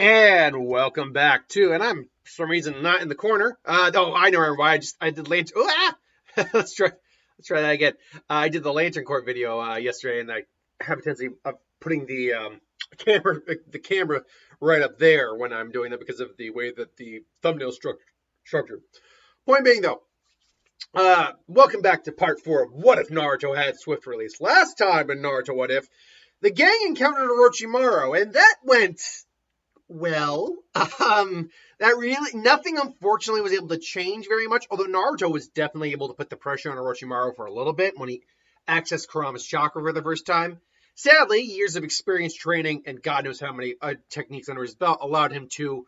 And welcome back to, and I'm for some reason not in the corner. Oh, I know why. I did lantern. Let's try that again. I did the lantern court video yesterday, and I have a tendency of putting the camera right up there when I'm doing that because of the way that the thumbnail structure. Point being though, welcome back to part 4 of What If Naruto had Swift release. Last time in Naruto What If, the gang encountered Orochimaru, and that went well. That really nothing unfortunately was able to change very much. Although Naruto was definitely able to put the pressure on Orochimaru for a little bit when he accessed Kurama's chakra for the first time. Sadly, years of experience training and God knows how many techniques under his belt allowed him to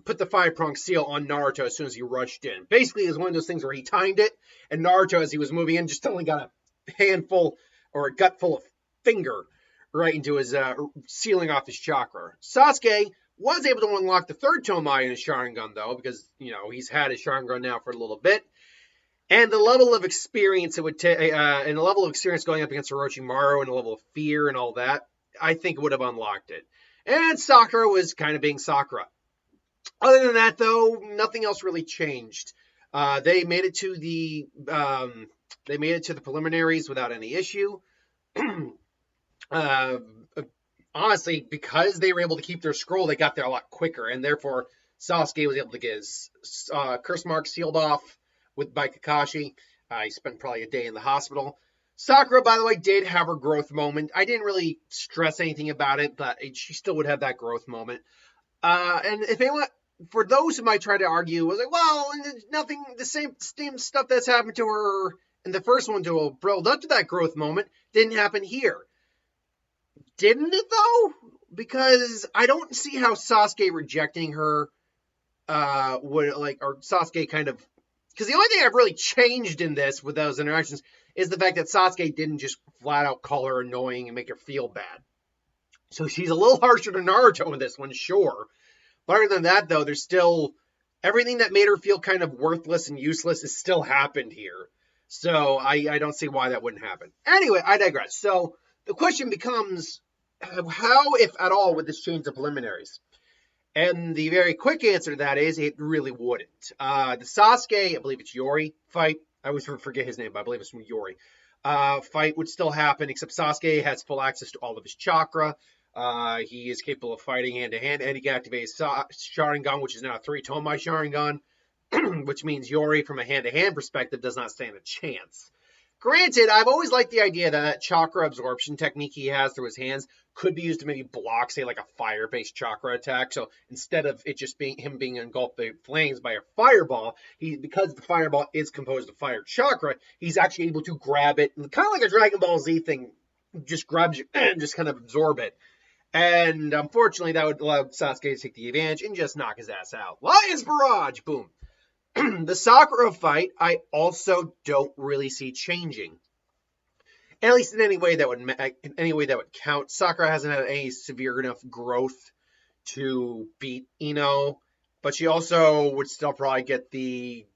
put the 5-prong seal on Naruto as soon as he rushed in. Basically, it was one of those things where he timed it, and Naruto, as he was moving in, just only got a handful or a gutful of finger right into his sealing off his chakra. Sasuke was able to unlock the third Tomai in his Sharingan, though, because, he's had his Sharingan now for a little bit. And the level of experience it would take, and the level of experience going up against Orochimaru and the level of fear and all that, I think it would have unlocked it. And Sakura was kind of being Sakura. Other than that, though, nothing else really changed. They made it to the preliminaries without any issue. Honestly, because they were able to keep their scroll, they got there a lot quicker, and therefore Sasuke was able to get his curse mark sealed off by Kakashi. He spent probably a day in the hospital. Sakura, by the way, did have her growth moment. I didn't really stress anything about it, but she still would have that growth moment. And if anyone, for those who might try to argue, was like, well, nothing, the same stuff that's happened to her in the first one to build up to that growth moment didn't happen here. Didn't it though? Because I don't see how Sasuke rejecting her or Sasuke kind of, because the only thing I've really changed in this with those interactions is the fact that Sasuke didn't just flat out call her annoying and make her feel bad. So she's a little harsher to Naruto in this one, sure. But other than that, though, there's still everything that made her feel kind of worthless and useless has still happened here. So I don't see why that wouldn't happen. Anyway, I digress. So the question becomes, how, if at all, would this change the preliminaries? And the very quick answer to that is it really wouldn't. The Sasuke, I believe it's Yori fight. I always forget his name, but I believe it's from Yori. Fight would still happen, except Sasuke has full access to all of his chakra. He is capable of fighting hand-to-hand, and he can activate his Sharingan, which is now a 3 Tomai Sharingan, which means Yori, from a hand-to-hand perspective, does not stand a chance. Granted, I've always liked the idea that chakra absorption technique he has through his hands could be used to maybe block, say, like a fire-based chakra attack. So instead of it just being him being engulfed in flames by a fireball, because the fireball is composed of fire chakra, he's actually able to grab it, kind of like a Dragon Ball Z thing, just grabs you and just kind of absorb it. And unfortunately, that would allow Sasuke to take the advantage and just knock his ass out. Lion's Barrage! Boom. The Sakura fight, I also don't really see changing. At least in any way that would count. Sakura hasn't had any severe enough growth to beat Ino, but she also would still probably get the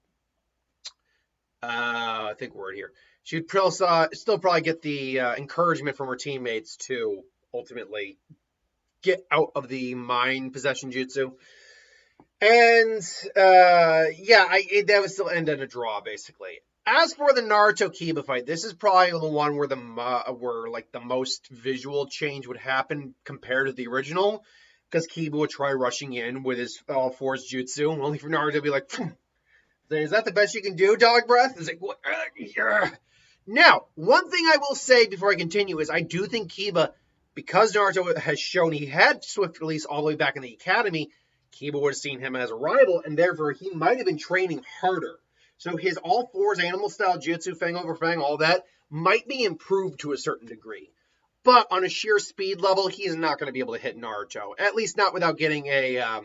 she'd still probably get the encouragement from her teammates to ultimately get out of the mind possession jutsu. And, that would still end in a draw, basically. As for the Naruto-Kiba fight, this is probably the one where the most visual change would happen compared to the original, because Kiba would try rushing in with his all fours jutsu, only for Naruto to be like, is that the best you can do, dog breath? It's like, what? Now, one thing I will say before I continue is I do think Kiba, because Naruto has shown he had swift release all the way back in the academy, Kiba would have seen him as a rival, and therefore he might have been training harder. So his all fours animal style jutsu, fang over fang, all that, might be improved to a certain degree. But on a sheer speed level, he's not going to be able to hit Naruto. At least not without getting a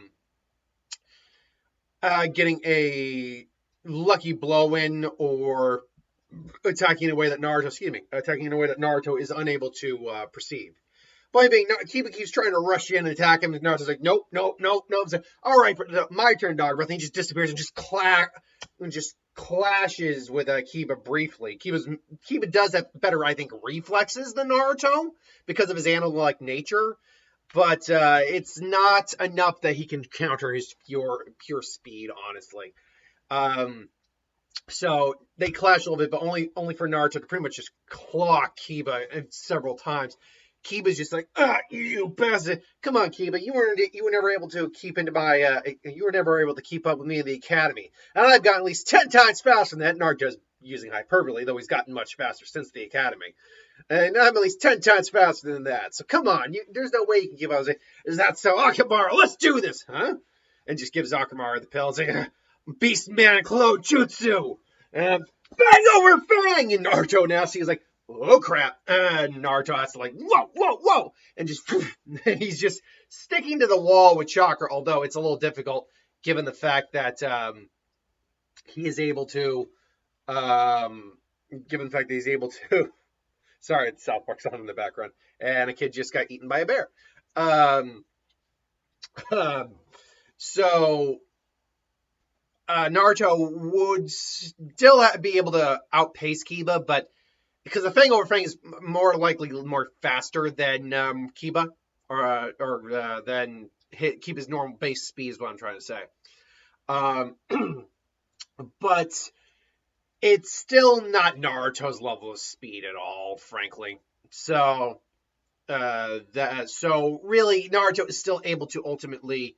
lucky blow in or attacking in a way that Naruto is unable to perceive. Point being, Kiba keeps trying to rush in and attack him, and Naruto's like, nope. Like, all right, my turn, dog breath. And he just disappears and just clashes with Kiba briefly. Kiba does have better, I think, reflexes than Naruto because of his animal-like nature. but it's not enough that he can counter his pure speed, honestly. Um, so they clash a little bit, but only for Naruto to pretty much just clock Kiba several times. Kiba's just like, you bastard! Come on, Kiba, you were never able to keep into my you were never able to keep up with me in the academy, and I've gotten at least 10 times faster than that. Naruto's using hyperbole, though he's gotten much faster since the academy, and I'm at least 10 times faster than that. So come on, there's no way you can give up. Is that so, Akamaru? Let's do this, huh? And just gives Akamaru the pill, saying, Beast Man Clone Jutsu! Bang over Fang! And Naruto now sees like, oh crap. And Naruto has to like, whoa, whoa, whoa! And just, he's just sticking to the wall with chakra, although it's a little difficult given the fact that he is able to, given the fact that he's able to, sorry, it's South Park's on in the background, and a kid just got eaten by a bear. So Naruto would still be able to outpace Kiba, but because the Fang over Fang is more likely more faster than Kiba, or than Kiba's normal base speed is what I'm trying to say. But it's still not Naruto's level of speed at all, frankly. So so really Naruto is still able to ultimately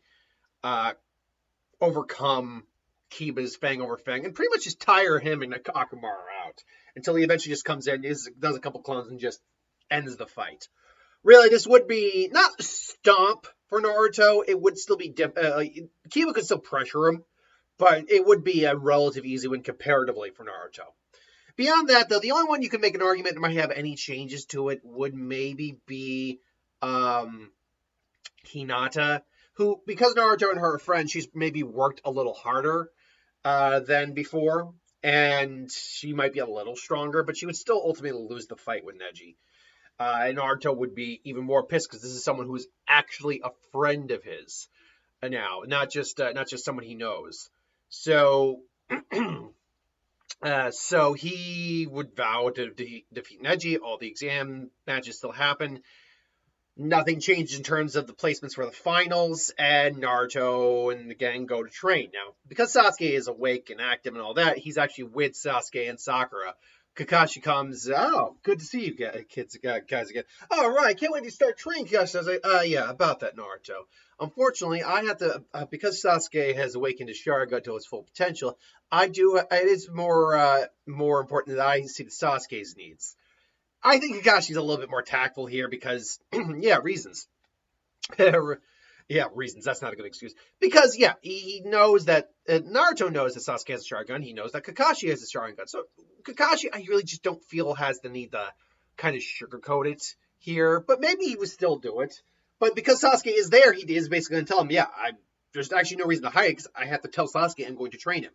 overcome Kiba's Fang over Fang and pretty much just tire him and Akamaru out until he eventually just comes in, does a couple clones, and just ends the fight. Really, this would be not a stomp for Naruto. It would still be Kiba could still pressure him, but it would be a relative easy win comparatively for Naruto. Beyond that, though, the only one you can make an argument that might have any changes to it would maybe be Hinata, who, because Naruto and her are friends, she's maybe worked a little harder than before, and she might be a little stronger, but she would still ultimately lose the fight with Neji. And Naruto would be even more pissed because this is someone who's actually a friend of his now, not just someone he knows. So, so he would vow to defeat Neji. All the exam matches still happen. Nothing changed in terms of the placements for the finals, and Naruto and the gang go to train. Now, because Sasuke is awake and active and all that, he's actually with Sasuke and Sakura. Kakashi comes, oh, good to see you guys again. Oh, right, can't wait to start training. Kakashi says, yeah, about that, Naruto. Unfortunately, I have to, because Sasuke has awakened his Sharingan to its full potential, it is more important that I see the Sasuke's needs. I think Kakashi's a little bit more tactful here because, yeah, reasons. Yeah, reasons. That's not a good excuse. Because, yeah, he knows that Naruto knows that Sasuke has a Sharingan. He knows that Kakashi has a Sharingan. So Kakashi, I really just don't feel has the need to kind of sugarcoat it here. But maybe he would still do it. But because Sasuke is there, he is basically going to tell him, yeah, there's actually no reason to hide it because I have to tell Sasuke I'm going to train him.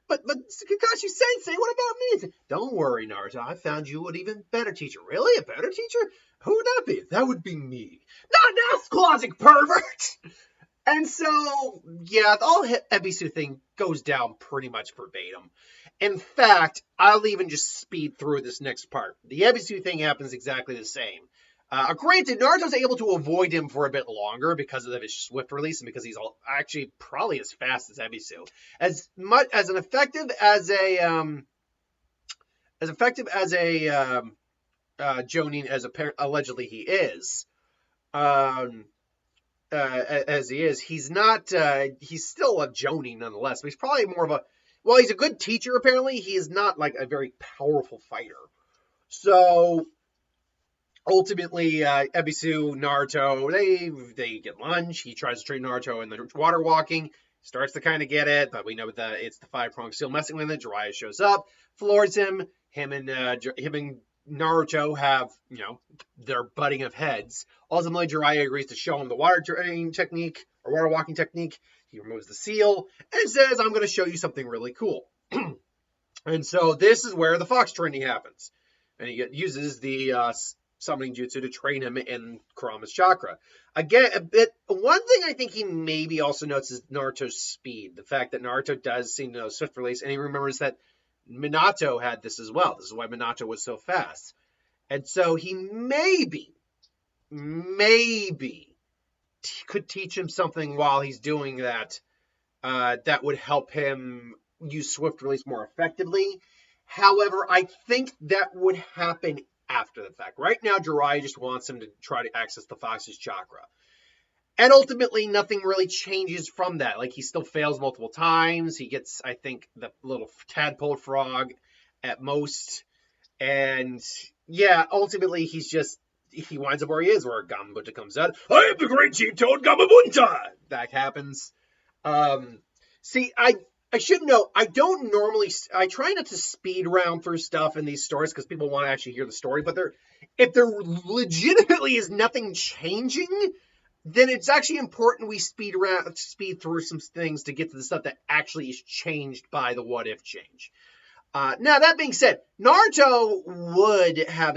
But Kakashi Sensei, what about me? Don't worry, Naruto. I found you an even better teacher. Really? A better teacher? Who would that be? That would be me. Not this closet pervert! And so, yeah, the whole Ebisu thing goes down pretty much verbatim. In fact, I'll even just speed through this next part. The Ebisu thing happens exactly the same. Granted, Naruto's able to avoid him for a bit longer because of his swift release and because he's actually probably as fast as Ebisu. As effective as a Jonin as allegedly he is, as he is, he's not. He's still a Jonin nonetheless. But he's probably more of a. Well, he's a good teacher. Apparently, he is not like a very powerful fighter. So ultimately, Ebisu, Naruto, they get lunch. He tries to train Naruto in the water walking. Starts to kind of get it, but we know that it's the five-pronged steel messing with it. Jiraiya shows up, floors him. Him and Naruto have, their butting of heads. Ultimately, Jiraiya agrees to show him the water training technique, or water walking technique. He removes the seal, and says, I'm going to show you something really cool. And so this is where the fox training happens. And he uses the summoning jutsu to train him in Kurama's chakra. Again, one thing I think he maybe also notes is Naruto's speed. The fact that Naruto does seem to know swift release, and he remembers that Minato had this as well. This is why Minato was so fast. And so he maybe could teach him something while he's doing that, that would help him use swift release more effectively. However, I think that would happen after the fact. Right now, Jiraiya just wants him to try to access the Fox's chakra. And ultimately, nothing really changes from that. Like, he still fails multiple times. He gets, I think, the little tadpole frog at most. And, yeah, ultimately, he winds up where he is, where Gamabunta comes out. I am the great chief toad Gamabunta! That happens. See, I should know, I don't normally, I try not to speed round through stuff in these stories because people want to actually hear the story, but if there legitimately is nothing changing, then it's actually important we speed through some things to get to the stuff that actually is changed by the what if change. Now, that being said, Naruto would have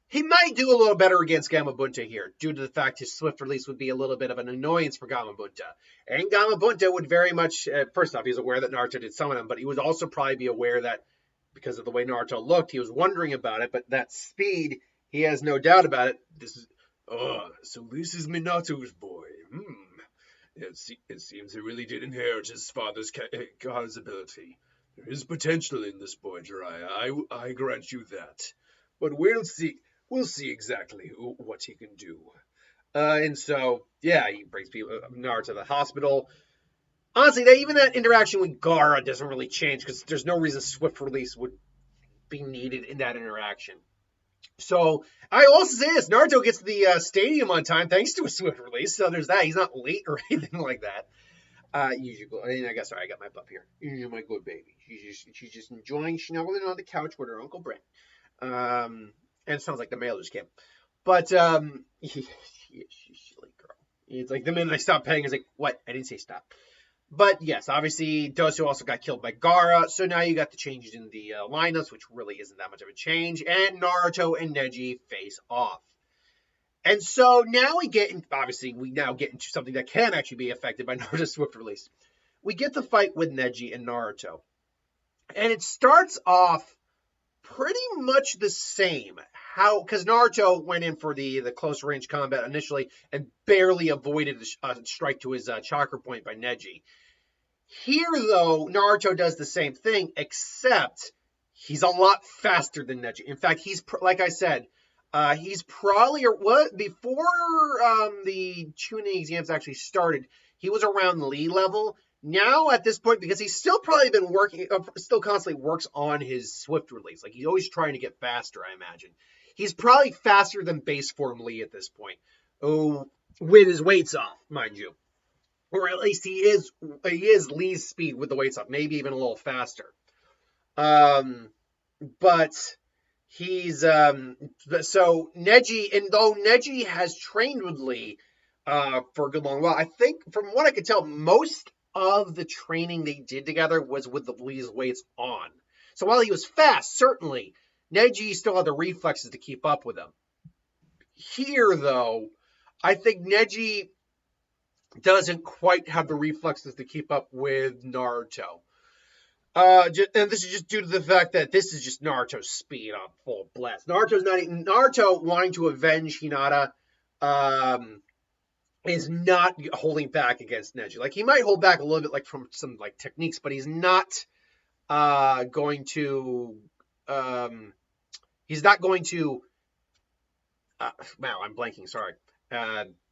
he might do a little better against Gamabunta here, due to the fact his swift release would be a little bit of an annoyance for Gamabunta. And Gamabunta would very much, first off, he's aware that Naruto did summon him, but he would also probably be aware that, because of the way Naruto looked, he was wondering about it, but that speed, he has no doubt about it. So this is Minato's boy. It seems he really did inherit his father's Kai's ability. There is potential in this boy, Jiraiya. I grant you that. But we'll see. We'll see exactly what he can do. And so, yeah, he brings Naruto to the hospital. Honestly, even that interaction with Gaara doesn't really change because there's no reason swift release would be needed in that interaction. So, I also say this, Naruto gets to the stadium on time thanks to a swift release, so there's that. He's not late or anything like that. I guess, sorry, I got my pup here. Usually my good baby. She's just enjoying snuggling on the couch with her Uncle Brent. And it sounds like the mail just came. But, she's a silly girl. It's like, the minute I stopped paying, I was like, what? I didn't say stop. But, yes, obviously, Dosu also got killed by Gaara, so now you got the changes in the lineups, which really isn't that much of a change, and Naruto and Neji face off. And so now we get into something that can actually be affected by Naruto's swift release. We get the fight with Neji and Naruto. And it starts off pretty much the same. Because Naruto went in for the close range combat initially and barely avoided a strike to his chakra point by Neji. Here, though, Naruto does the same thing, except he's a lot faster than Neji. In fact, like I said, he's probably, before the Chunin exams actually started, he was around Lee level. Now, at this point, because he's still probably been still constantly works on his swift release. Like, he's always trying to get faster, I imagine. He's probably faster than base form Lee at this point. Oh, with his weights off, mind you. Or at least he is Lee's speed with the weights off. Maybe even a little faster. But he's, so Neji, and though Neji has trained with Lee for a good long while, I think, from what I could tell, most of the training they did together was with the Lee's weights on. So while he was fast, certainly, Neji still had the reflexes to keep up with him. Here, though, I think Neji doesn't quite have the reflexes to keep up with Naruto. And this is just due to the fact that this is just Naruto's speed on full blast. Naruto wanting to avenge Hinata, is not holding back against Neji. Like, he might hold back a little bit, like, from some, like, techniques, but he's not going to, wow, I'm blanking, sorry.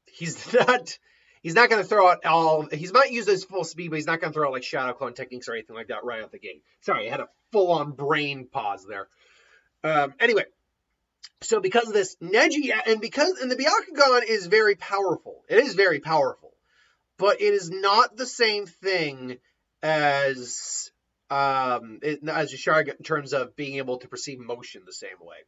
He's not going to throw out he might use his full speed, but he's not going to throw out, like, shadow clone techniques or anything like that right out the gate. Sorry, I had a full-on brain pause there. Anyway. So because of this, Neji, and the Byakugan is very powerful. It is very powerful. But it is not the same thing as Sharingan in terms of being able to perceive motion the same way.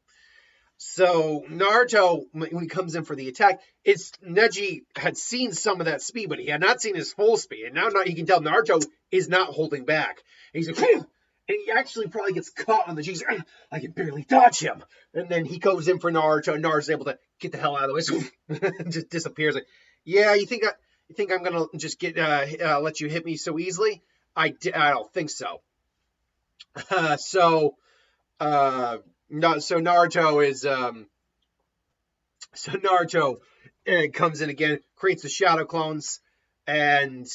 So Naruto, when he comes in for the attack, Neji had seen some of that speed, but he had not seen his full speed. And now he can tell Naruto is not holding back. And he's like, and he actually probably gets caught on the cheeks. I can barely dodge him. And then he goes in for Naruto, and Naruto's able to get the hell out of the way. Just disappears. Like, yeah, you think I'm gonna just let you hit me so easily? I don't think so. So Naruto is comes in again, creates the shadow clones, and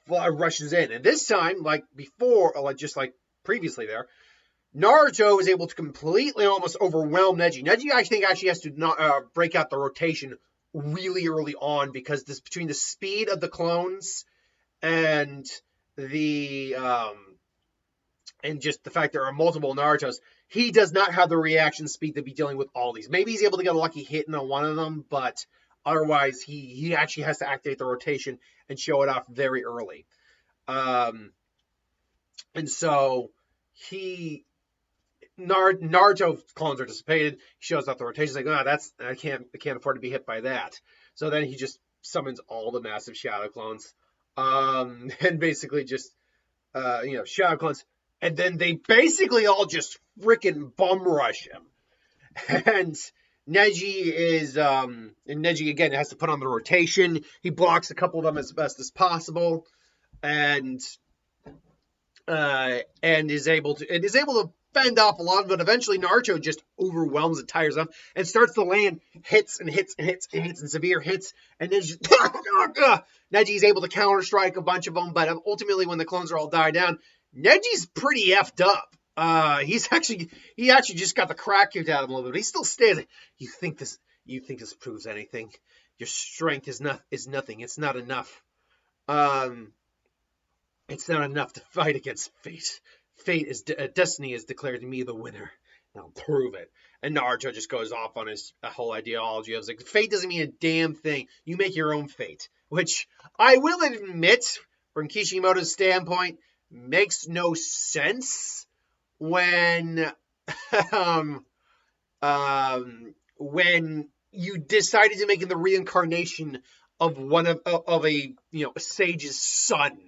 rushes in. And this time, like before, just like previously there, Naruto is able to completely almost overwhelm Neji. Neji, I think, actually has to not break out the rotation really early on, because between the speed of the clones and the and just the fact there are multiple Narutos, he does not have the reaction speed to be dealing with all these. Maybe he's able to get a lucky hit on one of them, but otherwise he actually has to activate the rotation and show it off very early. And so Naruto clones are dissipated. He shows off the rotation. He's like, I can't afford to be hit by that. So then he just summons all the massive shadow clones, and basically just shadow clones, and then they basically all just freaking bum rush him. And Neji again has to put on the rotation. He blocks a couple of them as best as possible, and is able to fend off a lot of it. Eventually, Naruto just overwhelms and tires them and starts to land hits and severe hits. And then Neji's able to counter strike a bunch of them, but ultimately, when the clones are all died down, Neji's pretty effed up. He actually just got the crack kicked out of him a little bit. But he still stands. You think this proves anything? Your strength is nothing. It's not enough. It's not enough to fight against fate. Destiny has declared me the winner. I'll prove it. And Naruto just goes off on his whole ideology. I was like, fate doesn't mean a damn thing. You make your own fate. Which I will admit, from Kishimoto's standpoint, makes no sense when when you decided to make it the reincarnation of one of a sage's son,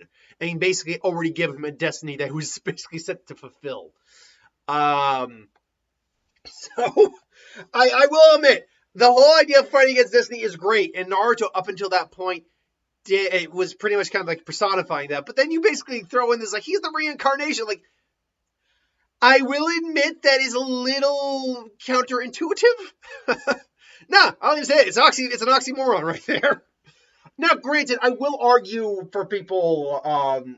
and you basically already give him a destiny that he was basically set to fulfill. So I will admit, the whole idea of fighting against destiny is great, and Naruto up until that point it was pretty much kind of like personifying that. But then you basically throw in this, like, he's the reincarnation. Like, I will admit that is a little counterintuitive. No, I'll even say it. It's an oxymoron right there. Now, granted, I will argue for people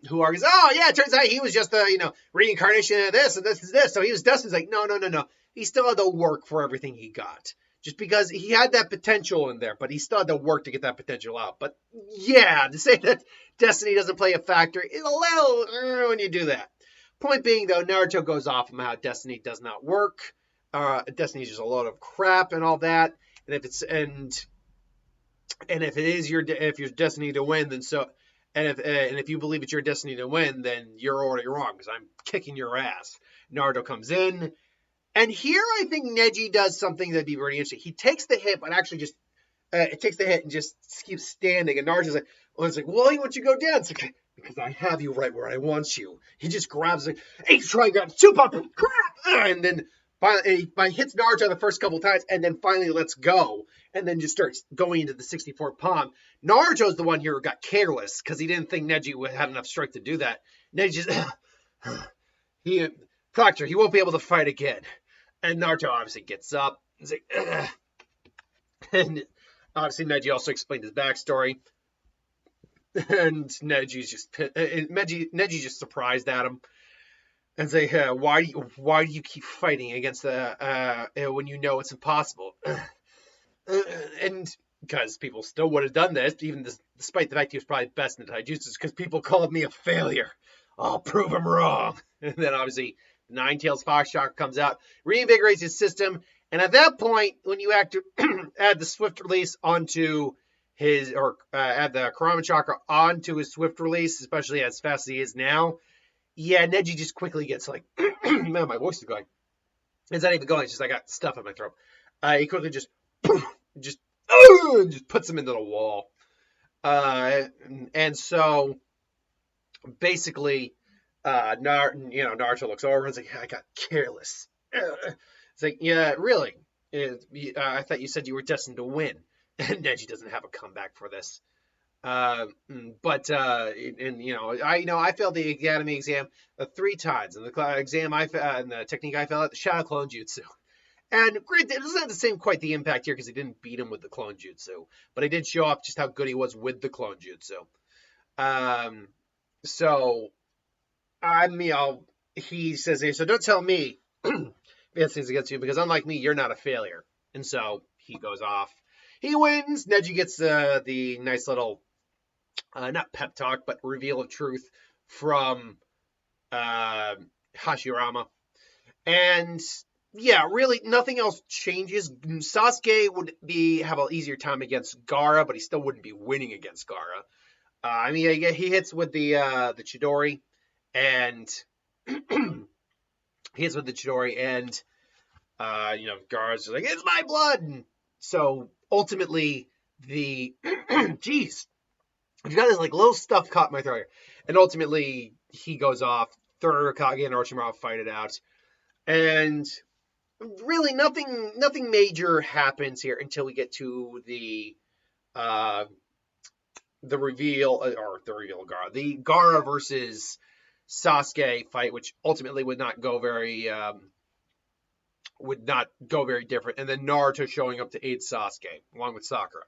who argue, oh yeah, it turns out he was just the reincarnation of this and this and this, so he was destined. It's like, no. He still had to work for everything he got. Just because he had that potential in there, but he still had to work to get that potential out. But yeah, to say that destiny doesn't play a factor is a little when you do that. Point being, though, Naruto goes off on how destiny does not work. Destiny is just a load of crap and all that. And if it is your destiny to win, then so. And if you believe it's your destiny to win, then you're already wrong, because I'm kicking your ass. Naruto comes in. And here I think Neji does something that'd be very interesting. He takes the hit, but actually just takes the hit and just keeps standing. And Naruto's like, why don't you go down? It's like, because I have you right where I want you. He just grabs it, H-try grabs, two pump, crap, and then finally he hits Naruto the first couple times, and then finally lets go, and then just starts going into the 64 palm. Naruto's the one here who got careless because he didn't think Neji had enough strength to do that. Neji just Proctor, he won't be able to fight again. And Naruto obviously gets up. He's like, ugh. And obviously Neji also explained his backstory. And Neji's just surprised at him. And say, why do you keep fighting against when you know it's impossible? And because people still would have done this, despite the fact he was probably best in taijutsu, because people called me a failure. I'll prove him wrong. And then obviously Nine-Tails Fox Chakra comes out, reinvigorates his system, and at that point, when you add the swift release onto his, or add the Kurama Chakra onto his swift release, especially as fast as he is now, yeah, Neji just quickly gets like, man, my voice is going. It's not even going, it's just I got stuff in my throat. He quickly just puts him into the wall. And so, basically, Naruto looks over and is like, I got careless. It's like, yeah, really? I thought you said you were destined to win. And Neji doesn't have a comeback for this. I failed the academy exam 3 times. And the exam and the technique I failed at, the Shadow Clone Jutsu. And granted, it doesn't have the same quite the impact here because he didn't beat him with the clone jutsu, but he did show off just how good he was with the clone jutsu. So he says, "Hey, so don't tell me bad things against you because unlike me, you're not a failure." And so he goes off. He wins. Neji gets the nice little, not pep talk, but reveal of truth from Hashirama. And yeah, really nothing else changes. Sasuke would have an easier time against Gaara, but he still wouldn't be winning against Gaara. I mean, he hits with the Chidori, and Gaara's just like, it's my blood. And so ultimately, jeez, I've got this like little stuff caught in my throat here, and ultimately he goes off. Third Hokage and Orochimaru fight it out, and really nothing major happens here until we get to the reveal of Gaara, the Gaara versus Sasuke fight, which ultimately would not go very different, and then Naruto showing up to aid Sasuke along with Sakura,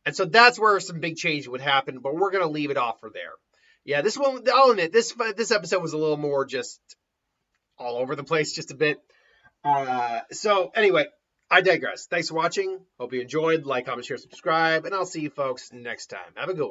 and so that's where some big change would happen. But we're gonna leave it off for there. Yeah, this one, I'll admit, this episode was a little more just all over the place, just a bit. So anyway, I digress. Thanks for watching. Hope you enjoyed. Like, comment, share, subscribe, and I'll see you folks next time. Have a good one.